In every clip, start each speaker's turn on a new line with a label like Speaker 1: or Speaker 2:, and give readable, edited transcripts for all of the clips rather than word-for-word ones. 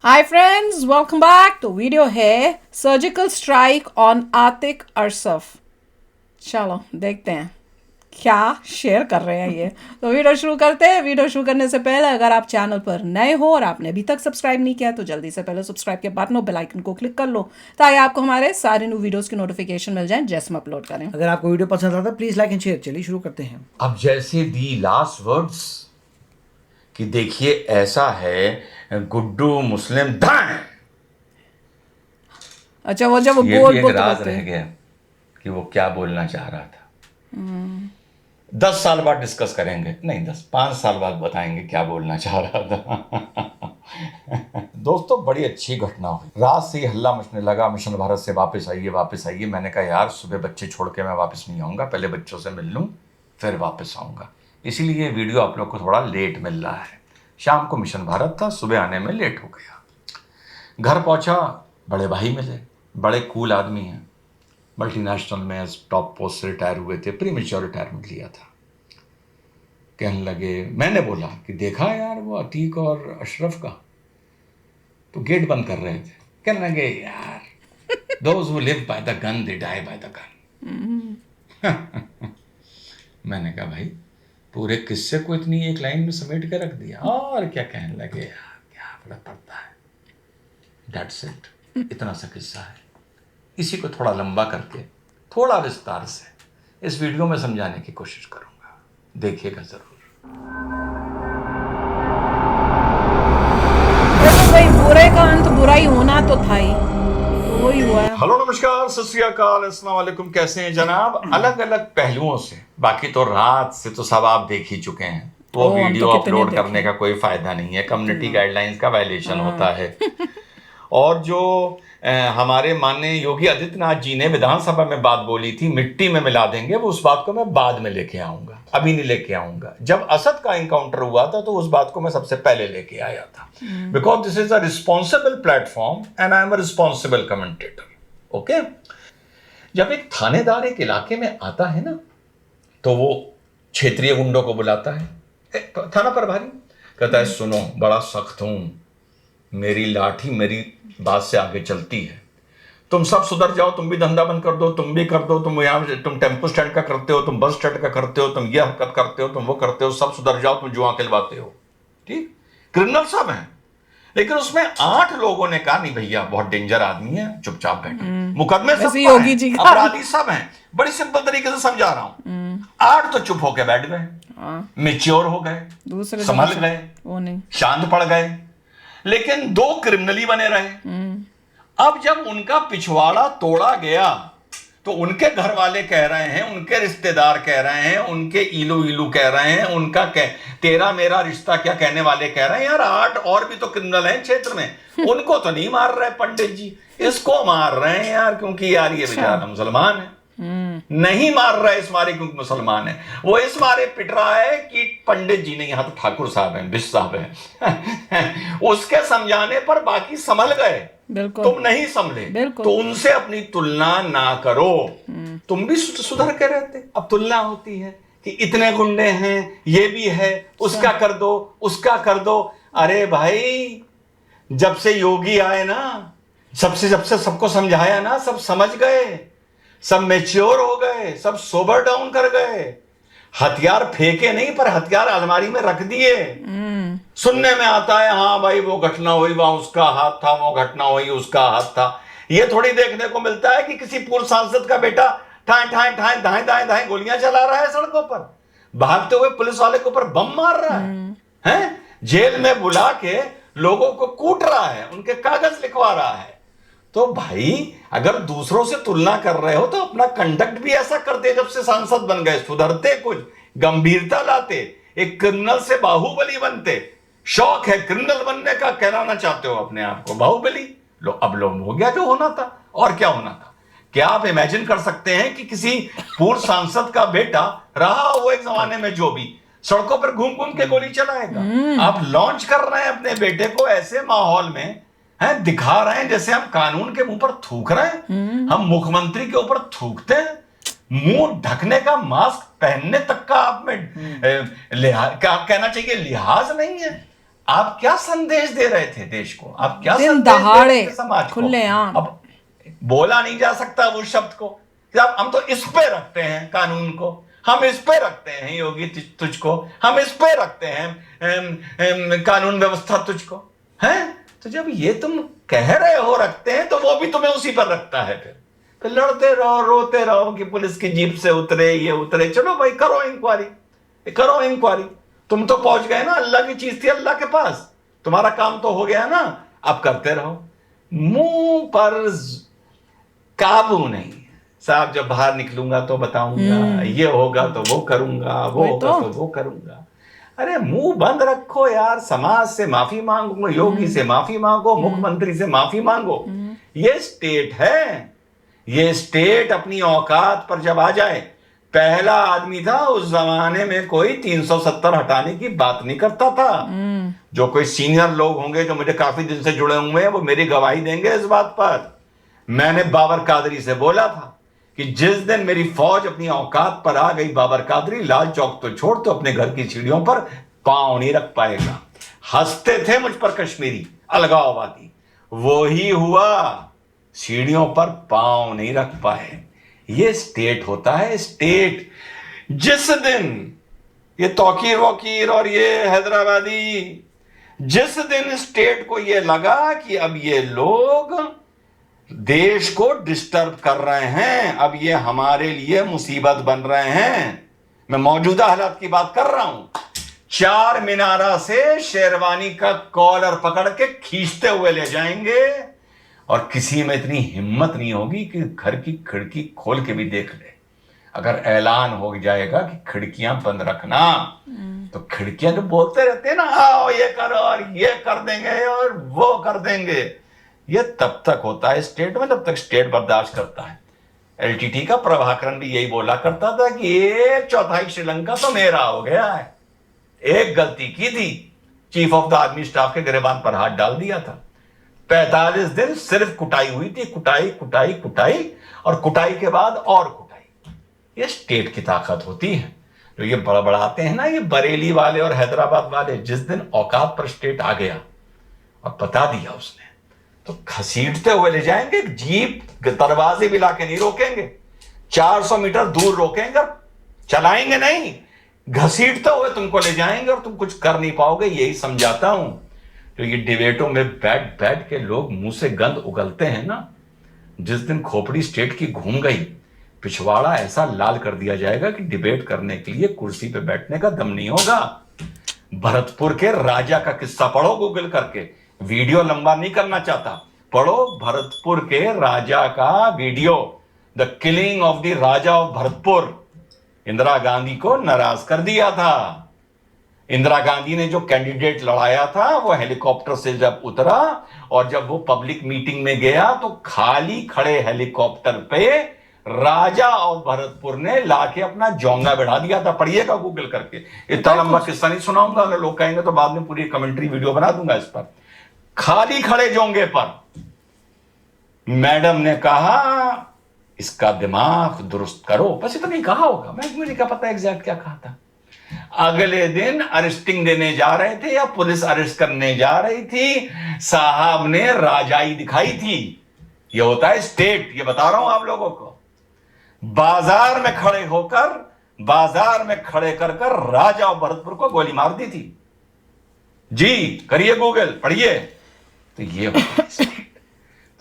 Speaker 1: Hi friends, welcome back. तो video है surgical strike on Atiq अरसफ। चलो देखते हैं क्या शेयर कर रहे हैं ये। तो वीडियो शुरू करते हैं। वीडियो शुरू करने से पहले अगर आप चैनल पर नए हो और आपने अभी तक सब्सक्राइब नहीं किया तो जल्दी से पहले सब्सक्राइब के बटन और बेल आइकन को क्लिक कर लो ताकि आपको हमारे सारे न्यू वीडियोस की नोटिफिकेशन मिल जाए जैसे हम अपलोड करें।
Speaker 2: अगर आपको वीडियो पसंद आता है प्लीज लाइक एंड शेयर। चलिए शुरू करते हैं।
Speaker 3: अब जैसे दी लास्ट वर्ड्स कि देखिए ऐसा है गुड्डू मुस्लिम दाएं,
Speaker 1: अच्छा, वो जब वो
Speaker 3: ये
Speaker 1: गोल
Speaker 3: भी एक
Speaker 1: बोल
Speaker 3: राज रह गया कि वो क्या बोलना चाह रहा था। 10 साल बाद डिस्कस करेंगे, नहीं 5 साल बाद बताएंगे क्या बोलना चाह रहा था। दोस्तों, बड़ी अच्छी घटना हुई। रात से ही हल्ला मचने लगा, मिशन भारत से वापस आइए वापस आइए। मैंने कहा यार सुबह बच्चे छोड़ के मैं वापस नहीं आऊँगा, पहले बच्चों से मिल लूँ फिर वापस आऊँगा। इसीलिए ये वीडियो आप लोग को थोड़ा लेट मिल रहा है। शाम को मिशन भारत था, सुबह आने में लेट हो गया। घर पहुँचा, बड़े भाई मिले, बड़े कूल आदमी हैं, मल्टीनेशनल में टॉप पोस्ट से रिटायर हुए थे, प्रीमेच्योर रिटायरमेंट लिया था। कहने लगे, मैंने बोला कि देखा यार वो अतीक और अशरफ का, तो गेट बंद कर रहे थे। कहने लगे यार those who live by the gun they die by the gun. मैंने कहा भाई पूरे किस्से को इतनी एक लाइन में समेट के रख दिया। और क्या कहने लगे, यार क्या फर्क पड़ता है, दैट्स इट, इतना सा किस्सा है। इसी को थोड़ा लंबा करके थोड़ा विस्तार से इस वीडियो में समझाने की कोशिश करूंगा, देखिएगा जरूर।
Speaker 1: देखो भाई, बुरे का अंत बुरा ही होना तो था ही, तो वही हुआ है।
Speaker 3: हेलो, नमस्कार, सत श्री अकाल, अस्सलाम वालेकुम। कैसे हैं जनाब? अलग अलग पहलुओं से, बाकी तो रात से तो सब आप देख ही चुके हैं। वो वीडियो अपलोड करने का कोई फायदा नहीं है, कम्युनिटी गाइडलाइंस का वायलेशन होता है। और जो हमारे माननीय योगी आदित्यनाथ जी ने विधानसभा में बात बोली थी मिट्टी में मिला देंगे, वो उस बात को मैं बाद में लेके आऊंगा, अभी नहीं लेके आऊंगा। जब असद का इनकाउंटर हुआ था तो उस बात को मैं सबसे पहले लेके आया था, because this is a responsible platform and I am a responsible commentator. Okay, जब एक थानेदार एक इलाके में आता है ना तो वो क्षेत्रीय गुंडों को बुलाता है, थाना प्रभारी कहता है सुनो बड़ा सख्त हूं, मेरी लाठी मेरी बात से आगे चलती है, तुम सब सुधर जाओ, तुम भी धंधा बंद कर दो, तुम भी कर दो, तुम टेम्पो स्टैंड का करते हो, तुम बस स्टैंड का करते हो, तुम ये हरकत करते हो, तुम वो करते हो, सब सुधर जाओ, तुम जुआ खिलवाते हो। ठीक, क्रिमिनल सब हैं। लेकिन उसमें 8 लोगों ने कहा नहीं भैया बहुत डेंजर आदमी है, चुपचाप बैठो, मुकदमे सब
Speaker 1: योगी जी का
Speaker 3: अपराधी सब हैं। बड़ी सिंपल तरीके से समझा रहा हूं। 8 तो चुप होके बैठ गए, मेच्योर हो गए,
Speaker 1: दूसरे
Speaker 3: संभल गए,
Speaker 1: वो नहीं,
Speaker 3: शांत पड़ गए। लेकिन 2 क्रिमिनली बने रहे। अब जब उनका पिछवाड़ा तोड़ा गया तो उनके घर वाले कह रहे हैं, उनके रिश्तेदार कह रहे हैं, उनके इलू इलू कह रहे हैं, उनका तेरा मेरा रिश्ता क्या कहने वाले कह रहे हैं यार 8 और भी तो क्रिमिनल हैं क्षेत्र में, उनको तो नहीं मार रहे पंडित जी, इसको मार रहे हैं यार, क्योंकि यार ये बेचारा मुसलमान है। नहीं मार रहा है इस मारे क्योंकि मुसलमान है, वो इस मारे पिट रहा है कि पंडित जी ने, यहां तो ठाकुर साहब हैं, बिश साहब हैं। उसके समझाने पर बाकी संभल गए, तुम नहीं संभले, तो उनसे अपनी तुलना ना करो। तुम भी सुधर के रहते। अब तुलना होती है कि इतने गुंडे हैं, ये भी है, उसका कर दो, उसका कर दो। अरे भाई जब से योगी आए ना, जब से सबको समझाया ना, सब समझ गए, सब मैच्योर हो गए, सब सोबर डाउन कर गए। हथियार फेंके नहीं पर हथियार अलमारी में रख दिए। सुनने में आता है हाँ भाई वो घटना हुई वहां उसका हाथ था, वो घटना हुई उसका हाथ था। ये थोड़ी देखने को मिलता है कि किसी पूर्व सांसद का बेटा ठाए ठाए ठाए दाएं दाएं दाएं गोलियां चला रहा है सड़कों पर, भागते हुए पुलिस वाले के ऊपर बम मार रहा है, जेल में बुला के लोगों को कूट रहा है, उनके कागज लिखवा रहा है। तो भाई अगर दूसरों से तुलना कर रहे हो तो अपना कंडक्ट भी ऐसा करते, जब से सांसद बन गए सुधरते, कुछ गंभीरता लाते, एक क्रिमिनल से बाहुबली बनते। शौक है क्रिमिनल बनने का, कहलाना चाहते हो अपने आप को बाहुबली, लो अब लो हो गया जो होना था। और क्या होना था? क्या आप इमेजिन कर सकते हैं कि किसी पूर्व सांसद का बेटा रहा हो एक जमाने में जो भी सड़कों पर घूम घूम के गोली चलाएगा? आप लॉन्च कर रहे हैं अपने बेटे को ऐसे माहौल में, हैं, दिखा रहे हैं जैसे हम कानून के मुंह पर थूक रहे हैं, हम मुख्यमंत्री के ऊपर थूकते हैं। मुंह ढकने का, मास्क पहनने तक का आप में क्या कहना चाहिए, लिहाज नहीं है। आप क्या संदेश दे रहे थे देश को? आप क्या
Speaker 1: दिन
Speaker 3: संदेश दे रहे
Speaker 1: दहाड़े
Speaker 3: थे समाज को?
Speaker 1: खुलेआम।
Speaker 3: अब बोला नहीं जा सकता वो शब्द को कि अब हम तो इस पे रखते हैं कानून को, हम इस पे रखते हैं योगी तुझको, हम इस पे रखते हैं कानून व्यवस्था तुझको, हैं? तो जब ये तुम कह रहे हो रखते हैं, तो वो भी तुम्हें उसी पर रखता है। फिर लड़ते रहो, रोते रहो कि पुलिस की जीप से उतरे, ये उतरे। चलो भाई, करो इंक्वायरी, करो इंक्वायरी। तुम तो पहुंच गए ना, अल्लाह की चीज थी अल्लाह के पास, तुम्हारा काम तो हो गया ना, अब करते रहो। मुंह पर काबू नहीं। साहब जब बाहर निकलूंगा तो बताऊंगा, ये होगा तो वो करूंगा, वो होगा तो वो करूंगा। अरे मुंह बंद रखो यार, समाज से माफी मांगो, योगी से माफी मांगो, मुख्यमंत्री से माफी मांगो। ये स्टेट है, ये स्टेट अपनी औकात पर जब आ जाए। पहला आदमी था उस जमाने में कोई 370 हटाने की बात नहीं करता था। जो कोई सीनियर लोग होंगे जो मुझे काफी दिन से जुड़े हुए हैं, वो मेरी गवाही देंगे इस बात पर। मैंने बाबर कादरी से बोला था कि जिस दिन मेरी फौज अपनी औकात पर आ गई, बाबर कादरी लाल चौक तो छोड़, तो अपने घर की सीढ़ियों पर पांव नहीं रख पाएगा। हंसते थे मुझ पर कश्मीरी अलगाववादी, वो ही हुआ, सीढ़ियों पर पांव नहीं रख पाए। ये स्टेट होता है, स्टेट। जिस दिन ये तौकीर वकीर और ये हैदराबादी, जिस दिन स्टेट को ये लगा कि अब ये लोग देश को डिस्टर्ब कर रहे हैं, अब ये हमारे लिए मुसीबत बन रहे हैं, मैं मौजूदा हालात की बात कर रहा हूं, चार मीनारा से शेरवानी का कॉलर पकड़ के खींचते हुए ले जाएंगे, और किसी में इतनी हिम्मत नहीं होगी कि घर की खिड़की खोल के भी देख ले। अगर ऐलान हो जाएगा कि खिड़कियां बंद रखना, तो खिड़कियां जो बोलते रहते हैं ना, आओ ये करो और ये कर देंगे और वो कर देंगे, ये तब तक होता है स्टेट में जब तक स्टेट बर्दाश्त करता है। एलटीटी का प्रभाकरण भी यही बोला करता था कि 1/4 श्रीलंका तो मेरा हो गया है। एक गलती की थी, chief of the army staff के गिरेबान पर हाथ डाल दिया था। 45 दिन सिर्फ कुटाई हुई थी, कुटाई कुटाई कुटाई, और कुटाई के बाद और कुटाई। ये स्टेट की ताकत होती है। जो ये बड़बड़ाते हैं ना ये बरेली वाले और हैदराबाद वाले, जिस दिन औकात पर स्टेट आ गया और बता दिया उसने, तो घसीटते हुए ले जाएंगे। जीप दरवाजे भी लाके नहीं रोकेंगे, 400 मीटर दूर रोकेंगे, चलाएंगे नहीं, घसीटते हुए तुमको ले जाएंगे और तुम कुछ कर नहीं पाओगे। यही समझाता हूं। तो ये डिबेटों में बैठ बैठ के लोग मुंह से गंद उगलते हैं ना, जिस दिन खोपड़ी स्टेट की घूम गई, पिछवाड़ा ऐसा लाल कर दिया जाएगा कि डिबेट करने के लिए कुर्सी पे बैठने का दम नहीं होगा। भरतपुर के राजा का किस्सा पढ़ो गूगल करके, वीडियो लंबा नहीं करना चाहता, पढ़ो भरतपुर के राजा का video, the killing of the Raja of Bharatpur. Indira Gandhi को नाराज कर दिया था। इंदिरा गांधी ने जो कैंडिडेट लड़ाया था वो हेलीकॉप्टर से जब उतरा और जब वो पब्लिक मीटिंग में गया, तो खाली खड़े हेलीकॉप्टर पे राजा ऑफ भरतपुर ने लाके अपना जोंगा बढ़ा दिया था। पढ़िएगा गूगल करके, इतना लंबा किस्सा नहीं सुनाऊंगा, अगर लोग कहेंगे तो बाद में पूरी कमेंट्री वीडियो बना दूंगा इस पर। खाली खड़े जोंगे पर मैडम ने कहा इसका दिमाग दुरुस्त करो, बस इतना ही कहा होगा, मुझे क्या पता एग्जैक्ट क्या कहा था। अगले दिन अरेस्टिंग देने जा रहे थे या पुलिस अरेस्ट करने जा रही थी, साहब ने राजाई दिखाई थी। ये होता है स्टेट, ये बता रहा हूं आप लोगों को। बाजार में खड़े होकर, बाजार में खड़े कर कर राजा और भरतपुर को गोली मार दी थी। जी करिए गूगल, पढ़िए। तो ये होता है स्टेट।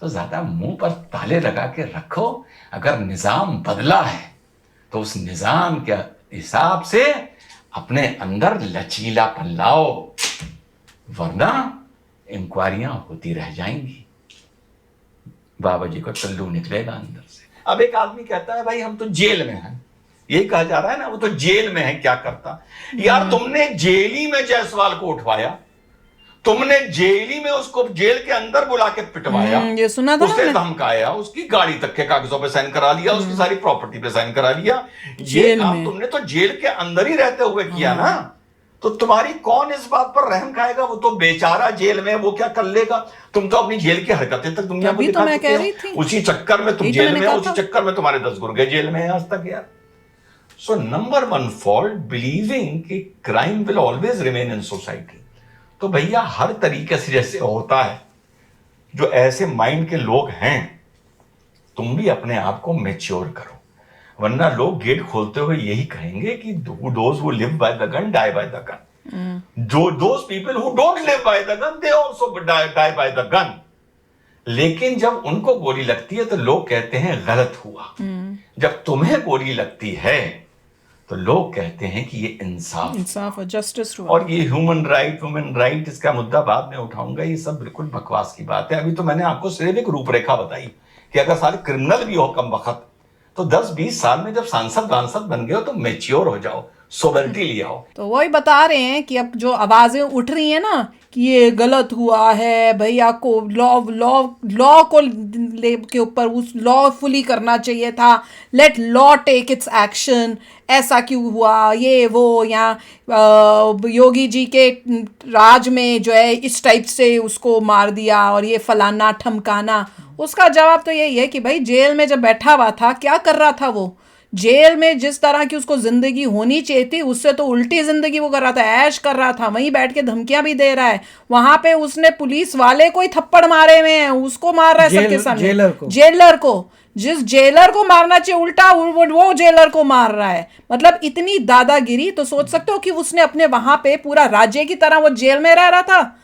Speaker 3: तो ज्यादा मुंह पर ताले लगा के रखो। अगर निजाम बदला है तो उस निजाम के हिसाब से अपने अंदर लचीलापन लाओ, वरना इंक्वायरियां होती रह जाएंगी। बाबा जी को टल्लू निकलेगा अंदर से। अब एक आदमी कहता है भाई हम तो जेल में हैं, यही कहा जा रहा है ना, वो तो जेल में है, क्या करता। यार तुमने जेली में जायसवाल को उठवाया, तुमने जेली में उसको जेल के अंदर बुला के पिटवाया,
Speaker 1: ये सुना था,
Speaker 3: उसे धमकाया, उसकी गाड़ी तक के कागजों पे साइन करा लिया, उसकी सारी प्रॉपर्टी पे साइन करा लिया। ये काम तुमने तो जेल के अंदर ही रहते हुए किया ना। तो तुम्हारी कौन इस बात पर रहम खाएगा? वो तो बेचारा जेल में, वो क्या कर लेगा? तुम तो अपनी जेल की हरकतें तक दुनिया को दिखा चुके हो। उसी चक्कर में तुम जेल में, उसी चक्कर में तुम्हारे 10 गुर्गे जेल में हैं आज तक यार। सो नंबर 1 फॉल्ट, बिलीविंग कि crime will always remain in society. तो भैया हर तरीके से जैसे होता है, जो ऐसे माइंड के लोग हैं, तुम भी अपने आप को मैच्योर करो, वरना लोग गेट खोलते हुए यही कहेंगे कि those who live by the gun die by the gun. those people who don't live by the gun they also die by the gun. लेकिन जब उनको गोली लगती है तो लोग कहते हैं गलत हुआ, जब तुम्हें गोली लगती है तो लोग कहते हैं कि ये इंसाफ
Speaker 1: और जस्टिस हुआ।
Speaker 3: और ये ह्यूमन राइट इसका मुद्दा बाद में उठाऊंगा, ये सब बिल्कुल बकवास की बात है। अभी तो मैंने आपको सिर्फ एक रूपरेखा बताई कि अगर सारे क्रिमिनल भी हो कम वक्त, तो 10-20 साल में जब सांसद बन गए हो तो मैच्योर हो जाओ, सोबरिटी ले आओ।
Speaker 1: तो वही बता रहे हैं कि अब जो आवाजें उठ रही हैं ना कि ये गलत हुआ है, भैया को लॉ को ले के ऊपर उस लॉफुली करना चाहिए था, let law take its action, ऐसा क्यों हुआ, ये वो, यहाँ योगी जी के राज में जो है इस टाइप से उसको मार दिया और ये फलाना ठमकाना। उसका जवाब तो यही है कि भाई जेल में जब बैठा हुआ था क्या कर रहा था वो, जेल में जिस तरह की उसको जिंदगी होनी चाहिए थी उससे तो उल्टी जिंदगी वो कर रहा था, ऐश कर रहा था, वहीं बैठ के धमकियां भी दे रहा है। वहां पे उसने पुलिस वाले को ही थप्पड़ मारे हुए हैं, उसको मार रहा है सबके सामने, जेलर को जिस जेलर को मारना चाहिए उल्टा वो जेलर को मार रहा है। मतलब इतनी दादागिरी, तो सोच सकते हो कि उसने अपने वहां पे पूरा राज्य की तरह वो जेल में रह रहा था,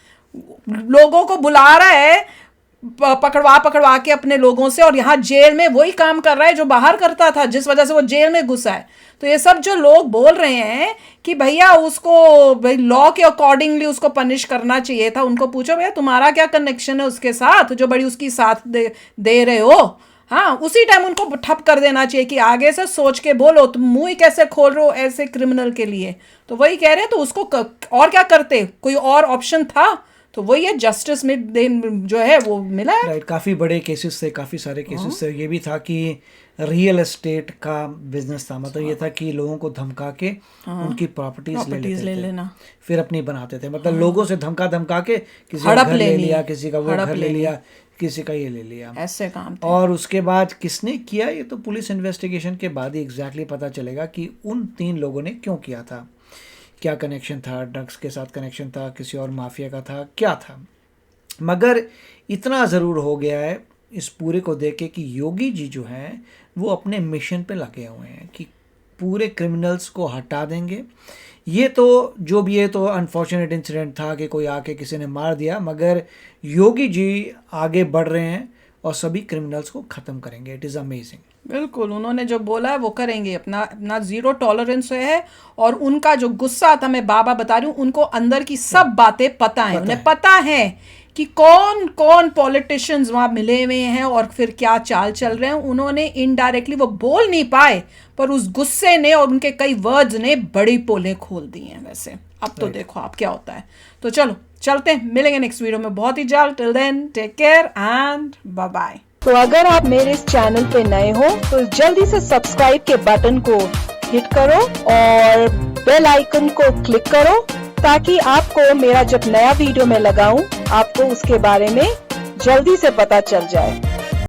Speaker 1: लोगों को बुला रहा है पकड़वा के अपने लोगों से, और यहाँ जेल में वही काम कर रहा है जो बाहर करता था, जिस वजह से वो जेल में घुसा है। तो ये सब जो लोग बोल रहे हैं कि भैया उसको भाई लॉ के अकॉर्डिंगली उसको पनिश करना चाहिए था, उनको पूछो भैया तुम्हारा क्या कनेक्शन है उसके साथ जो बड़ी उसकी साथ दे रहे हो। हाँ, उसी टाइम उनको ठप कर देना चाहिए कि आगे से सोच के बोलो, तुम मुंह ही कैसे खोल रहे हो ऐसे क्रिमिनल के लिए। तो वही कह रहे हैं, तो उसको और क्या करते, कोई और ऑप्शन था? तो वही है, जस्टिस में जो है वो मिला है।
Speaker 2: राइट, काफ़ी बड़े केसेस थे, काफ़ी सारे केसेस थे। ये भी था कि रियल एस्टेट का बिजनेस था, मतलब ये था कि लोगों को धमका के उनकी प्रॉपर्टीज ले लेना, फिर अपनी बनाते थे। मतलब लोगों से धमका के किसी का घर ले लिया, किसी का वो घर ले लिया, किसी का ये ले लिया,
Speaker 1: ऐसे काम थे।
Speaker 2: और उसके बाद किसने किया ये तो पुलिस इन्वेस्टिगेशन के बाद ही एग्जैक्टली पता चलेगा कि उन 3 लोगों ने क्यों किया था, क्या कनेक्शन था, ड्रग्स के साथ कनेक्शन था, किसी और माफिया का था, क्या था। मगर इतना ज़रूर हो गया है इस पूरे को देख के कि योगी जी जो हैं वो अपने मिशन पे लगे हुए हैं कि पूरे क्रिमिनल्स को हटा देंगे। ये तो जो भी है तो अनफॉर्चुनेट इंसिडेंट था कि कोई आके किसी ने मार दिया, मगर योगी जी आगे बढ़ रहे हैं और सभी क्रिमिनल्स को ख़त्म करेंगे। It is amazing.
Speaker 1: बिल्कुल, उन्होंने जो बोला है वो करेंगे, अपना जीरो टॉलरेंस है। और उनका जो गुस्सा था, मैं बाबा बता रही हूँ, उनको अंदर की सब बातें पता है, उन्हें पता है कि कौन कौन पॉलिटिशियंस वहाँ मिले हुए हैं और फिर क्या चाल चल रहे हैं। उन्होंने इनडायरेक्टली वो बोल नहीं पाए, पर उस गुस्से ने और उनके कई वर्ड्स ने बड़ी पोलें खोल दी हैं। वैसे अब तो देखो आप क्या होता है। तो चलो चलते हैं, मिलेंगे नेक्स्ट वीडियो में बहुत ही जल्द। Till then take care and bye bye.
Speaker 4: तो अगर आप मेरे इस चैनल पे नए हो तो जल्दी से सब्सक्राइब के बटन को हिट करो और बेल आइकन को क्लिक करो, ताकि आपको मेरा जब नया वीडियो मैं लगाऊं आपको उसके बारे में जल्दी से पता चल जाए।